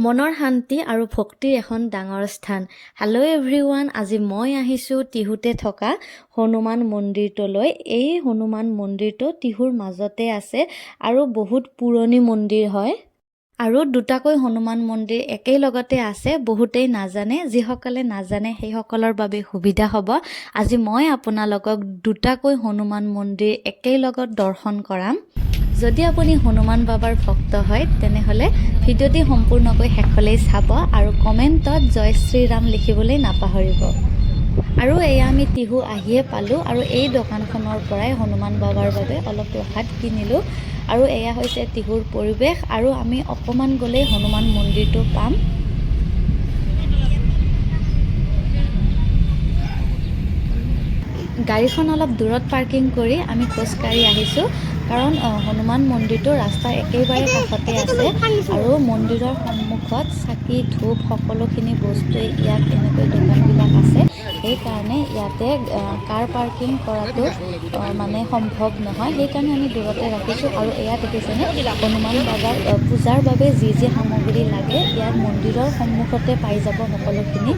মনৰ শান্তি আৰু ভক্তিৰ এখন ডাঙৰ স্থান। হেল্ল' এভৰিৱান, আজি মই আহিছোঁ টিহুতে থকা হনুমান মন্দিৰটোলৈ। এই হনুমান মন্দিৰটো টিহুৰ মাজতে আছে আৰু বহুত পুৰণি মন্দিৰ হয়। আৰু দুটাকৈ হনুমান মন্দিৰ একেলগতে আছে, বহুতেই নাজানে। যিসকলে নাজানে সেইসকলৰ বাবে সুবিধা হ'ব। আজি মই আপোনালোকক দুটাকৈ হনুমান মন্দিৰ একেলগত দৰ্শন কৰাম। যদি আপুনি হনুমান বাবাৰ ভক্ত হয় তেনেহ'লে ভিডিঅ'টি সম্পূৰ্ণকৈ শেষলৈ চাব আৰু কমেণ্টত জয় শ্ৰীৰাম লিখিবলৈ নাপাহৰিব। আৰু এয়া আমি টিহু আহিয়ে পালোঁ আৰু এই দোকানখনৰ পৰাই হনুমান বাবাৰ বাবে অলপ প্ৰসাদ কিনিলোঁ। আৰু এয়া হৈছে টিহুৰ পৰিৱেশ আৰু আমি অকণমান গ'লেই হনুমান মন্দিৰটো পাম। গাড়ীখন অলপ দূৰত পাৰ্কিং কৰি আমি খোজকাঢ়ি আহিছোঁ, কাৰণ হনুমান মন্দিৰটো ৰাস্তাৰ একেবাৰে কাষতে আছে আৰু মন্দিৰৰ সন্মুখত চাকি ধূপ সকলোখিনি বস্তুৱেই ইয়াত এনেকৈ দোকানবিলাক আছে। সেইকাৰণে ইয়াতে কাৰ পাৰ্কিং কৰাটো মানে সম্ভৱ নহয়, সেইকাৰণে আমি দূৰতে ৰাখিছোঁ। আৰু এয়া দেখিছেনে, হনুমান বাবাৰ পূজাৰ বাবে যি যি সামগ্ৰী লাগে ইয়াত মন্দিৰৰ সন্মুখতে পাই যাব সকলোখিনি।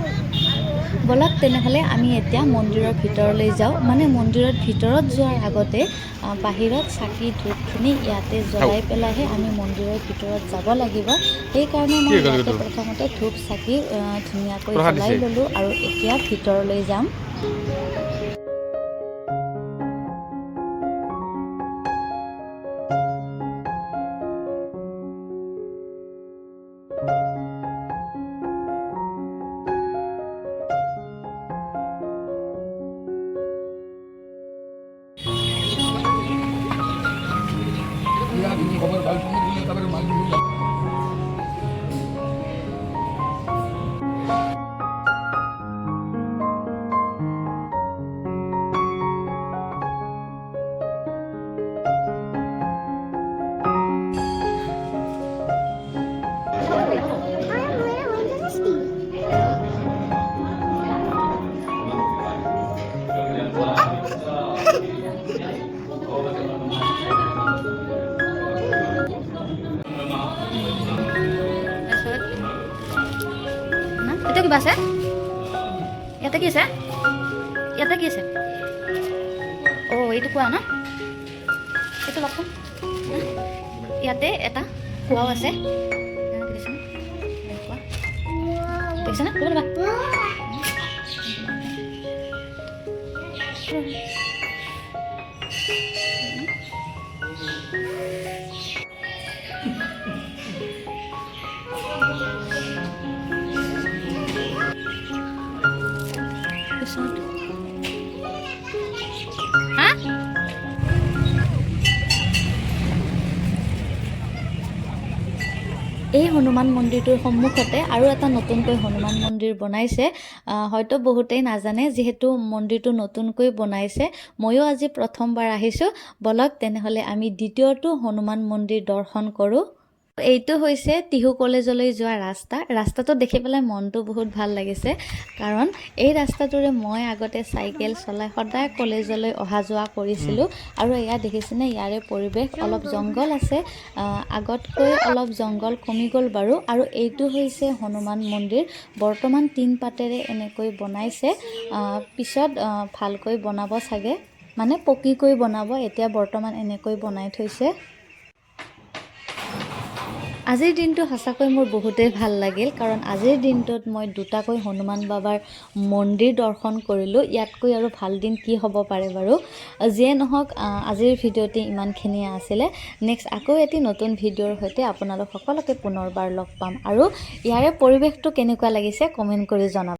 বলক তেনেহ'লে আমি এতিয়া মন্দিৰৰ ভিতৰলৈ যাওঁ। মানে মন্দিৰৰ ভিতৰত যোৱাৰ আগতে বাহিৰত চাকি ধূপখিনি ইয়াতে জ্বলাই পেলাইহে আমি মন্দিৰৰ ভিতৰত যাব লাগিব। সেইকাৰণে মই ইয়াতে প্ৰথমতে ধূপ চাকি ধুনীয়াকৈ জ্বলাই ল'লোঁ আৰু এতিয়া ভিতৰলৈ যাম। এটা কিবা আছে? ইয়াতে কি আছে? ইয়াতে কি আছে? অ' এইটো কোৱা ন? এইটো লওকচোন। ইয়াতে এটা খোৱাও আছে, দেখিছেনে? এই হনুমান মন্দিৰটোৰ সন্মুখতে আৰু এটা নতুনকৈ হনুমান মন্দিৰ বনাইছে। হয়তো বহুতেই নাজানে, যিহেতু মন্দিৰটো নতুনকৈ বনাইছে। ময়ো আজি প্ৰথমবাৰ আহিছোঁ। বলক তেনেহ'লে আমি দ্বিতীয়টো হনুমান মন্দিৰ দৰ্শন কৰোঁ। এইটো হৈছে টিহু কলেজলৈ যোৱা ৰাস্তাটো দেখি পেলাই মনটো বহুত ভাল লাগিছে, কাৰণ এই ৰাস্তাটোৰে মই আগতে চাইকেল চলাই সদায় কলেজলৈ অহা যোৱা কৰিছিলোঁ। আৰু এয়া দেখিছেনে, ইয়াৰে পৰিৱেশ অলপ জংঘল আছে, আগতকৈ অলপ জংঘল কমি গ'ল বাৰু। আৰু এইটো হৈছে হনুমান মন্দিৰ, বৰ্তমান টিন পাতেৰে এনেকৈ বনাইছে, পিছত ভালকৈ বনাব চাগে, মানে পকীকৈ বনাব। এতিয়া বৰ্তমান এনেকৈ বনাই থৈছে। আজিৰ দিনটো সঁচাকৈ মোৰ বহুতেই ভাল লাগিল, কাৰণ আজিৰ দিনটোত মই দুটাকৈ হনুমান বাবাৰ মন্দিৰ দৰ্শন কৰিলোঁ। ইয়াতকৈ আৰু ভাল দিন কি হ'ব পাৰে বাৰু। যিয়ে নহওক, আজিৰ ভিডিঅ'টি ইমানখিনিয়ে আছিলে। নেক্সট আকৌ এটি নতুন ভিডিঅ'ৰ সৈতে আপোনালোক সকলোকে পুনৰবাৰ লগ পাম। আৰু ইয়াৰে পৰিৱেশটো কেনেকুৱা লাগিছে কমেণ্ট কৰি জনাব।